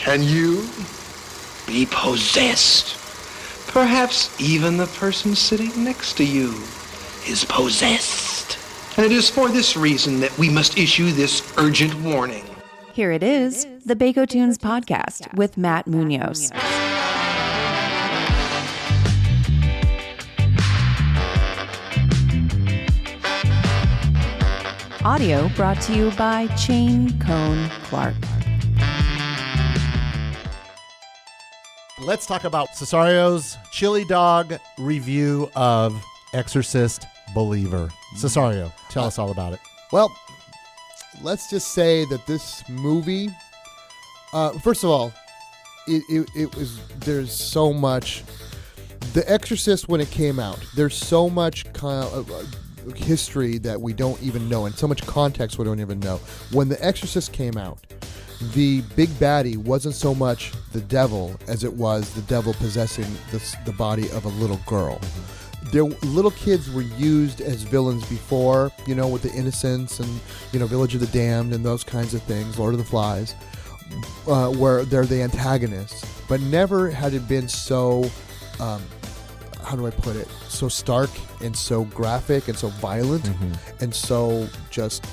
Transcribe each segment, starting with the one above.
Can you be possessed? Perhaps even the person sitting next to you is possessed. And it is for this reason that we must issue this urgent warning. Here it is, the Bakotunes podcast with mattomunoz. Audio brought to you by Chain Cone Clark. Let's talk about Cesareo's chili dog review of Exorcist Believer. Cesario, tell us all about it. Well, let's just say that this movie, first of all, it was, there's so much, The Exorcist when it came out, there's so much kind of history that we don't even know, and so much context we don't even know. When The Exorcist came out, the big baddie wasn't so much the devil as it was the devil possessing the body of a little girl. Little kids were used as villains before, with the Innocents and, Village of the Damned and those kinds of things, Lord of the Flies, where they're the antagonists. But never had it been so, how do I put it, so stark and so graphic and so violent and so just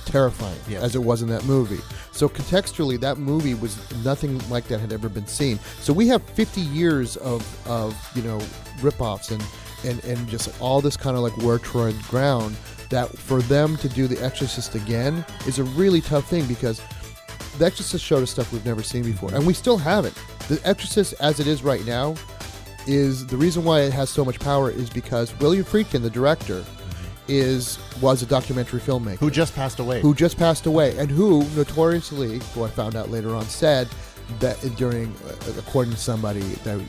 terrifying as it was in that movie. So contextually, that movie was nothing like that had ever been seen. So we have 50 years of rip-offs and just all this kind of like war-torn ground that for them to do The Exorcist again is a really tough thing, because The Exorcist showed us stuff we've never seen before, and we still haven't. The Exorcist, as it is right now, is the reason why it has so much power is because William Friedkin, the director, was a documentary filmmaker Who just passed away, and who notoriously, who I found out later on, said that during, according to somebody that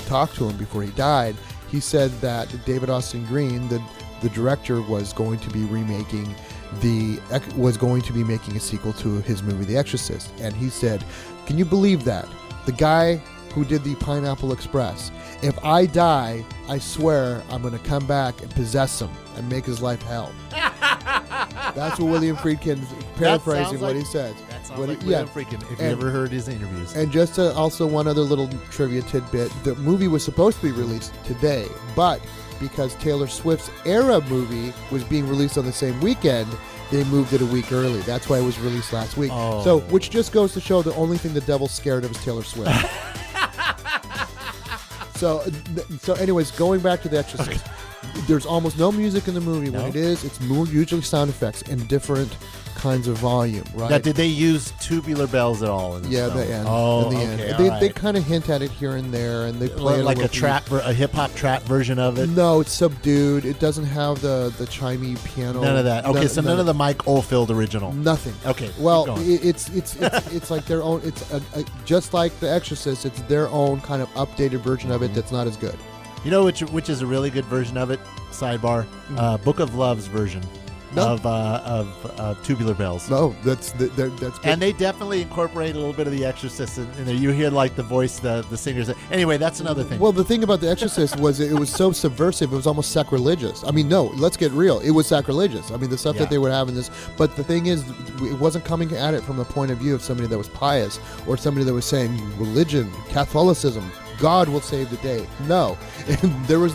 talked to him before he died, he said that David Austin Green, the director, was going to be making a sequel to his movie The Exorcist. And he said, can you believe that? The guy who did the Pineapple Express, if I die, I swear I'm going to come back and possess him and make his life hell. That's what William Friedkin, paraphrasing what he said. That sounds like William Friedkin, if you ever heard his interviews. And just also one other little trivia tidbit, the movie was supposed to be released today, but because Taylor Swift's Era movie was being released on the same weekend, they moved it a week early. That's why it was released last week. Oh. So, which just goes to show the only thing the devil's scared of is Taylor Swift. So anyways, going back to The Exorcist, there's almost no music in the movie. No? When it is, it's more usually sound effects in different kinds of volume, right? Now, did they use tubular bells at all in this film? The end. Oh, in the okay, end. They kind of hint at it here and there, and they play it like a hip-hop trap version of it? No, it's subdued. It doesn't have the chimey piano. None of that. Okay, none of the Mike Oldfield original. Nothing. Okay. Well, it's like their own. It's just like The Exorcist. It's their own kind of updated version of it that's not as good. You know which is a really good version of it? Sidebar. Book of Love's version. No. Of tubular bells. No, that's good. And they definitely incorporate a little bit of The Exorcist in there. You hear like the voice, the singers. Anyway, that's another thing. Well, the thing about The Exorcist was it was so subversive. It was almost sacrilegious. I mean, no, let's get real. It was sacrilegious. I mean, the stuff that they would have in this. But the thing is, it wasn't coming at it from the point of view of somebody that was pious or somebody that was saying religion, Catholicism, God will save the day. No, and there were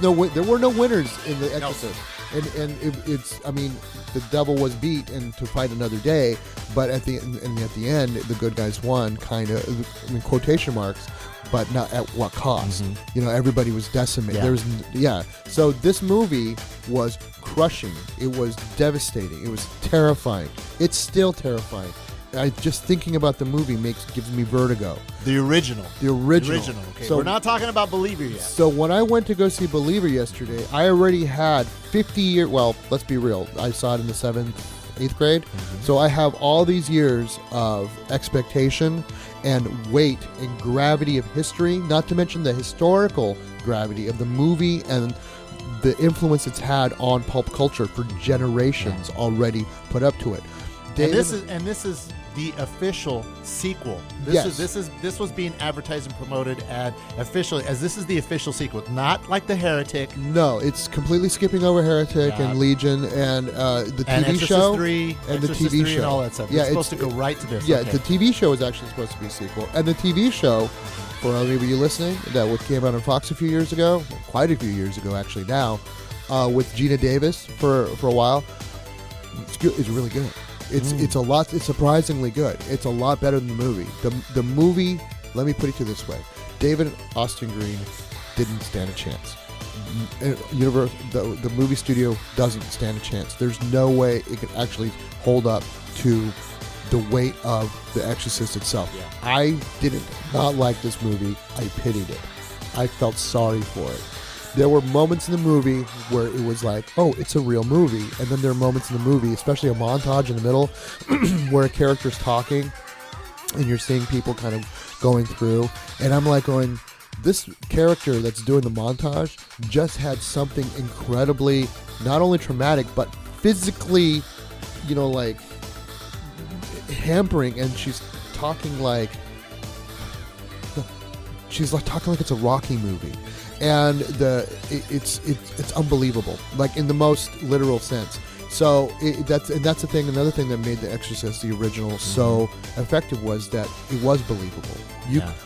no winners in The Exorcist. No. And it's, I mean, the devil was beat and to fight another day, but at the end, the good guys won, kind of, I mean, quotation marks, but not at what cost. Everybody was decimated. So this movie was crushing. It was devastating. It was terrifying. It's still terrifying. Just thinking about the movie gives me vertigo. The original. Okay, so we're not talking about Believer yet. So when I went to go see Believer yesterday, I already had 50 years. Well, let's be real. I saw it in the 7th, 8th grade. So I have all these years of expectation and weight and gravity of history, not to mention the historical gravity of the movie and the influence it's had on pulp culture for generations already put up to it. And this is the official sequel. This was being advertised and promoted and officially as this is the official sequel, not like The Heretic. No, it's completely skipping over Heretic and Legion and the and TV Exorcist show 3, and Exorcist the TV 3 show and all that stuff. Yeah, it's supposed to go right to this. Yeah, okay. the TV show is actually supposed to be a sequel, and the TV show, for any of you listening, that came out on Fox a few years ago, quite a few years ago actually now, with Gina Davis for a while. It's good. It's really good. It's surprisingly good. It's a lot better than the movie. The movie, let me put it to you this way: David Austin Green didn't stand a chance. The movie studio doesn't stand a chance. There's no way it can actually hold up to the weight of The Exorcist itself. Yeah. I did not like this movie. I pitied it. I felt sorry for it. There were moments in the movie where it was like, oh, it's a real movie. And then there are moments in the movie, especially a montage in the middle, where a character's talking and you're seeing people kind of going through. And I'm like going, this character that's doing the montage just had something incredibly, not only traumatic, but physically, like hampering. And she's talking like it's a Rocky movie. And it's unbelievable, like in the most literal sense. So that's the thing. Another thing that made The Exorcist, the original, so effective was that it was believable.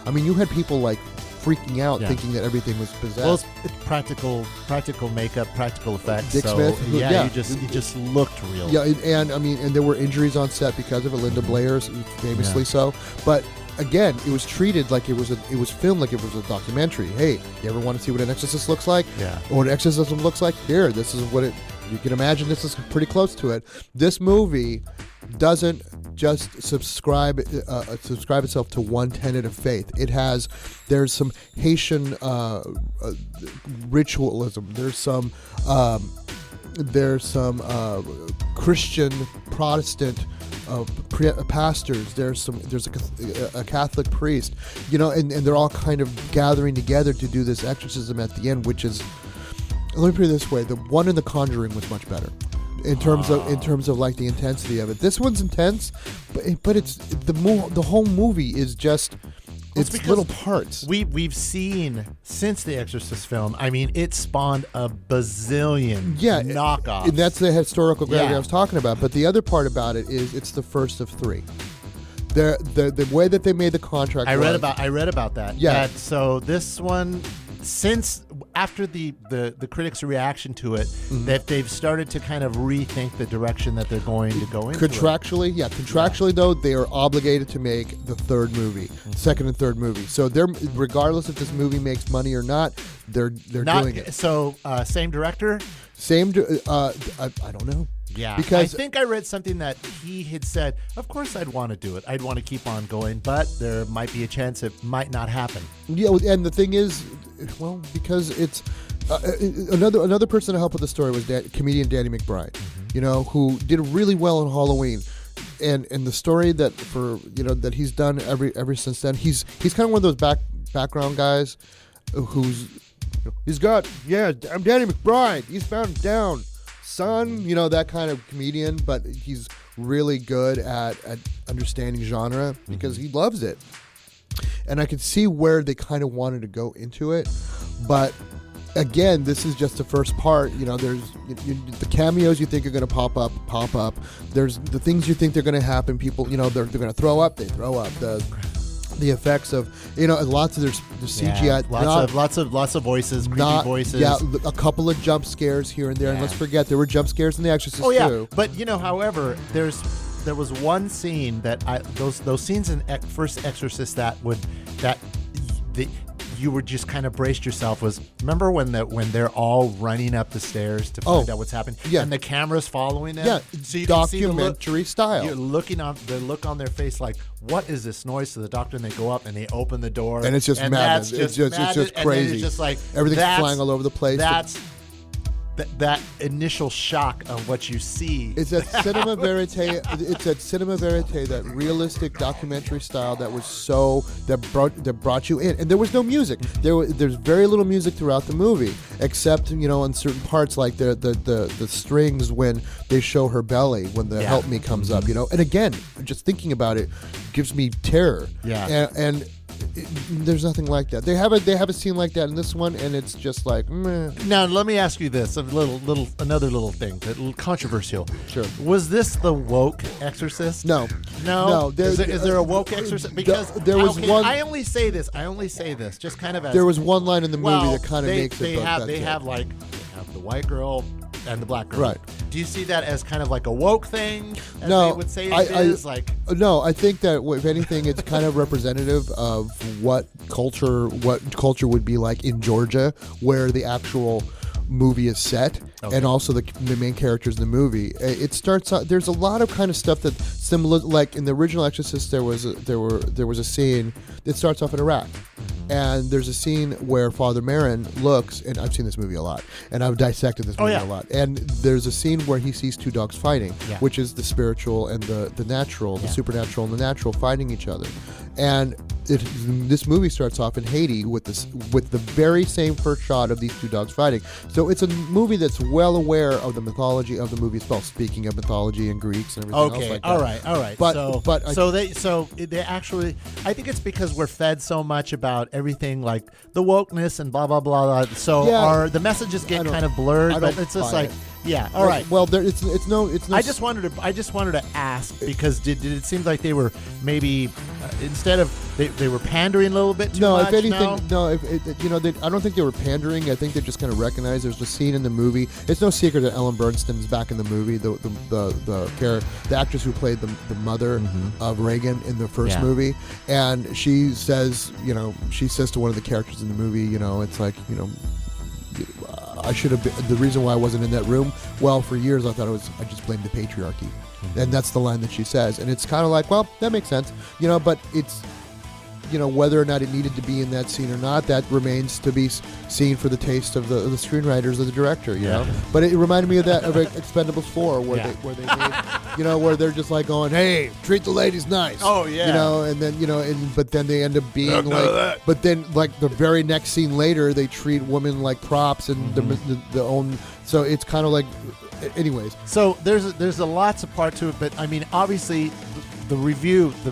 I mean, you had people like freaking out, thinking that everything was possessed. Well, it's practical makeup, practical effects. Dick Smith, it just looked real. Yeah, and I mean, and there were injuries on set because of it. Linda Blair's famously so, but. Again, it was treated like it was filmed like it was a documentary. Hey, you ever want to see what an exorcist looks like? Yeah. Or what exorcism looks like? Here, this is what it. You can imagine this is pretty close to it. This movie doesn't just subscribe itself to one tenet of faith. There's some Haitian ritualism. There's some Christian Protestant pastors. There's a Catholic priest, and they're all kind of gathering together to do this exorcism at the end, which is, let me put it this way: the one in The Conjuring was much better in terms of like the intensity of it. This one's intense, but it's the whole movie is just. It's little parts. We've seen since the Exorcist film. I mean, it spawned a bazillion knockoffs. And that's the historical gravity I was talking about. But the other part about it is it's the first of three. The way that they made the contract. I read about that. Yeah. So this one, since after the critics' reaction to it, that they've started to kind of rethink the direction that they're going to go into. Contractually though, they are obligated to make the third movie, second and third movie. So they're, regardless if this movie makes money or not, they're doing it. So same director? I don't know. Yeah, because I think I read something that he had said, of course I'd want to do it. I'd want to keep on going, but there might be a chance it might not happen. Yeah, and the thing is, well, because it's another person to help with the story was comedian Danny McBride, who did really well on Halloween. And the story that that he's done ever since then, he's kind of one of those background guys who's I'm Danny McBride, eastbound and down, son, that kind of comedian, but he's really good at understanding genre because he loves it. And I could see where they kind of wanted to go into it, but again, this is just the first part. There's the cameos you think are going to pop up. There's the things you think they're going to happen. People, they're going to throw up. They throw up. The effects of lots of their CGI, lots of voices, creepy voices. Yeah, a couple of jump scares here and there. And let's forget there were jump scares in The Exorcist too. But however, there was one scene that those scenes in first Exorcist you were just kind of braced yourself was, remember when they're all running up the stairs to find out what's happening, and the camera's following them, so you documentary style. You're looking on the look on their face like, what is this noise to the doctor? And they go up and they open the door, and it's just madness. It's just crazy. It's just like everything's flying all over the place. that initial shock of what you see. It's that cinema verite. It's that cinema verite, that realistic documentary style that brought you in. And there was no music. There's very little music throughout the movie, except in certain parts, like the strings when they show her belly when the "Help Me" comes up. And again, just thinking about it gives me terror. Yeah. And there's nothing like that. They have a scene like that in this one, and it's just like meh. Now let me ask you this: another little thing, a little controversial. Sure. Was this the woke Exorcist? No. Is there a woke Exorcist? Because there was one. I only say this just kind of as There was one line in the movie that kind of makes it. They have the white girl and the black girl. Right. Do you see that as kind of like a woke thing? As No, they would say it is like. No, I think that if anything, it's kind of representative of what culture would be like in Georgia, where the actual movie is set, and also the main characters in the movie. It starts out. There's a lot of kind of stuff that similar, like in the original Exorcist. There was a scene that starts off in Iraq. And there's a scene where Father Merrin looks, and I've seen this movie a lot, and I've dissected this movie a lot. And there's a scene where he sees two dogs fighting, which is the spiritual and the natural, the supernatural and the natural fighting each other. And this movie starts off in Haiti with the very same first shot of these two dogs fighting. So it's a movie that's well aware of the mythology of the movie as well. Speaking of mythology and Greeks and everything else like that. All right. So they actually, I think it's because we're fed so much about everything like the wokeness and blah blah blah. So the messages get kind of blurred, but it's just like. Yeah. All right. Well, it's no. I just wanted to ask because did it seem like they were maybe instead of they were pandering a little bit too much? If anything, I don't think they were pandering. I think they just kind of recognized there's a scene in the movie. It's no secret that Ellen Bernstein's back in the movie. The actress who played the mother of Reagan in the first movie, and she says to one of the characters in the movie, it's like I should have been, the reason why I wasn't in that room. Well, for years I thought I just blamed the patriarchy, and that's the line that she says, and it's kind of like, well, that makes sense, but it's, whether or not it needed to be in that scene or not, that remains to be seen for the taste of the screenwriters or the director, know. But it reminded me of Expendables 4, where they made, where they're just like going, hey, treat the ladies nice. Oh yeah. And then but then they end up being but then like the very next scene later, they treat women like props and the own. So it's kind of like, anyways. So there's a lots of part to it, but I mean, obviously, the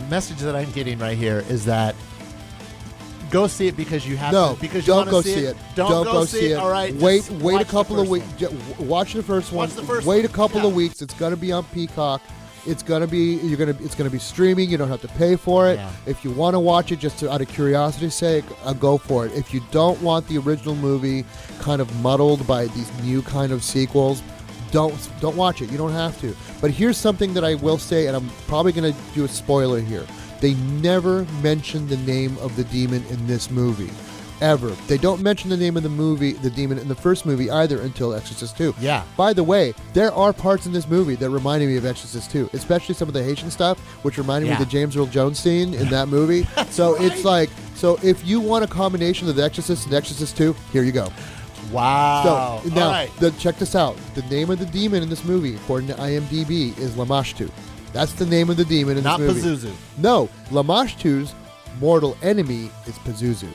message that I'm getting right here is that. Go see it because you have to. Because you don't want go to see it. Don't go see it. All right. Wait a couple of weeks. Watch the first one. Wait a couple of weeks. It's gonna be on Peacock. It's gonna be streaming. You don't have to pay for it. Yeah. If you want to watch it just out of curiosity's sake, go for it. If you don't want the original movie kind of muddled by these new kind of sequels, don't watch it. You don't have to. But here's something that I will say, and I'm probably gonna do a spoiler here. They never mention the name of the demon in this movie, ever. They don't mention the name of the demon in the first movie either until Exorcist 2. Yeah. By the way, there are parts in this movie that reminded me of Exorcist 2, especially some of the Haitian stuff, which reminded me of the James Earl Jones scene in that movie. So it's like, if you want a combination of The Exorcist and Exorcist 2, here you go. Wow. So now, check this out. The name of the demon in this movie, according to IMDb, is Lamashtu. That's the name of the demon in this movie. Not Pazuzu. No, Lamashtu's mortal enemy is Pazuzu.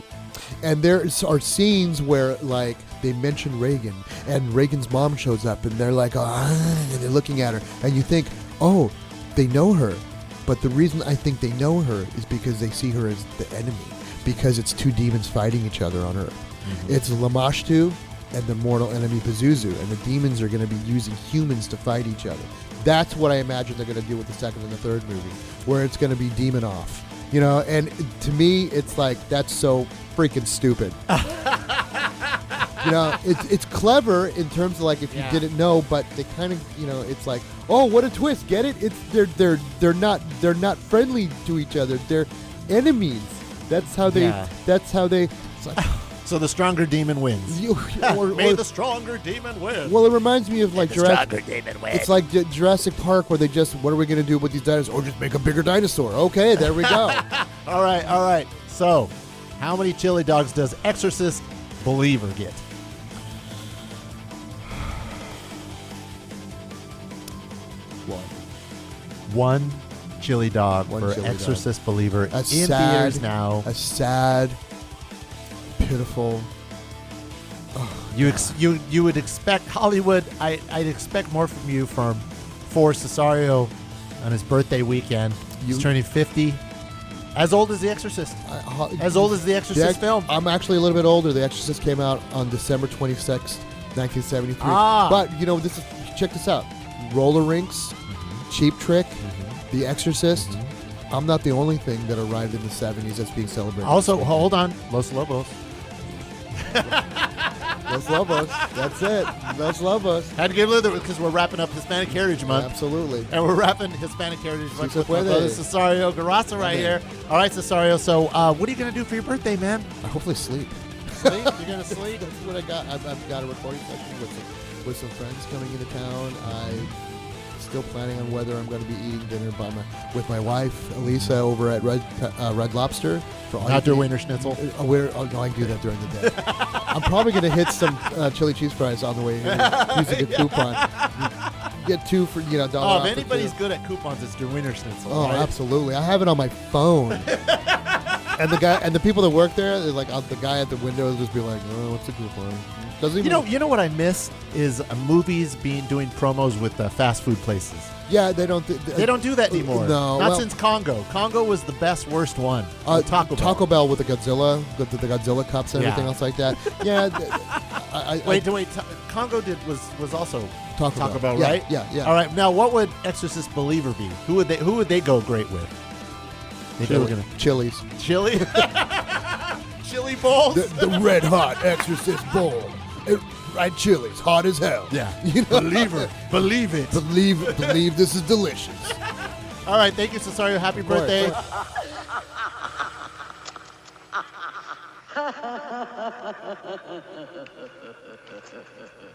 And there are scenes where, like, they mention Reagan, and Reagan's mom shows up, and they're like, and they're looking at her, and you think, oh, they know her. But the reason I think they know her is because they see her as the enemy, because it's two demons fighting each other on Earth. It's Lamashtu and the mortal enemy Pazuzu, and the demons are going to be using humans to fight each other. That's what I imagine they're going to do with the second and the third movie, where it's going to be demon off. And to me, it's like, that's so freaking stupid. It's clever in terms of like if you didn't know, but they kind of, it's like, oh, what a twist! Get it? It's they're not friendly to each other. They're enemies. That's how they. It's like, so the stronger demon wins. May the stronger demon win. Well, it reminds me of like Jurassic. Demon win. It's like Jurassic Park, where they just, what are we going to do with these dinosaurs? Oh, just make a bigger dinosaur. Okay, there we go. All right. So, how many chili dogs does Exorcist Believer get? one chili dog One for chili Exorcist believer in sad- theaters now. A sad, pitiful. You would expect Hollywood. I'd expect more from you for Cesareo on his birthday weekend. He's turning 50. As old as The Exorcist. As old as The Exorcist film. I'm actually a little bit older. The Exorcist came out on December 26th, 1973. But check this out. Roller rinks, Cheap Trick, The Exorcist. I'm not the only thing that arrived in the 70s that's being celebrated. Also, hold on. Los Lobos. Los Lobos. That's it. Los Lobos. Had to give a little because we're wrapping up Hispanic Heritage Month. Absolutely. And we're wrapping Hispanic Heritage Month Se with my puede. brother Cesareo Garasa right here. All right, Cesareo. So what are you going to do for your birthday, man? I hopefully sleep. Sleep? You're going to sleep? That's what I got. I've got a recording session with some friends coming into town. I'm still planning on whether I'm going to be eating dinner with my wife, Elisa, over at Red Lobster. Not their Wiener Schnitzel. No, I can do that during the day. I'm probably going to hit some chili cheese fries on the way here using a coupon. Get two for, $1 Oh, off if for anybody's two. good at coupons, it's their Wiener Schnitzel. Oh, right? absolutely. I have it on my phone. And the people that work there, they're like, the guy at the window will just be like, "Oh, what's a coupon?" Doesn't even. You know what I miss is movies doing promos with fast food places. Yeah, they don't. They don't do that anymore. No, not since Congo. Congo was the worst one. Taco Bell with the Godzilla, the Godzilla cups and everything else like that. Yeah. Wait. Congo was also Taco Bell, Yeah, right? Yeah. All right. Now, what would Exorcist believer be? Who would they go great with? Chili's. Chili. Chili bowls. The red hot Exorcist bowl. Fried chilies, hot as hell. Yeah. Believer. Believe it. Believe this is delicious. All right. Thank you, Cesareo. Happy birthday.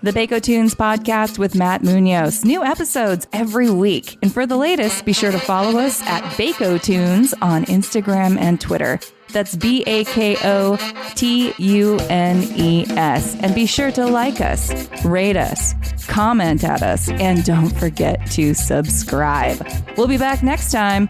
The Bakotunes podcast with Matt Munoz. New episodes every week. And for the latest, be sure to follow us at Bakotunes on Instagram and Twitter. That's BAKOTUNES. And be sure to like us, rate us, comment at us, and don't forget to subscribe. We'll be back next time.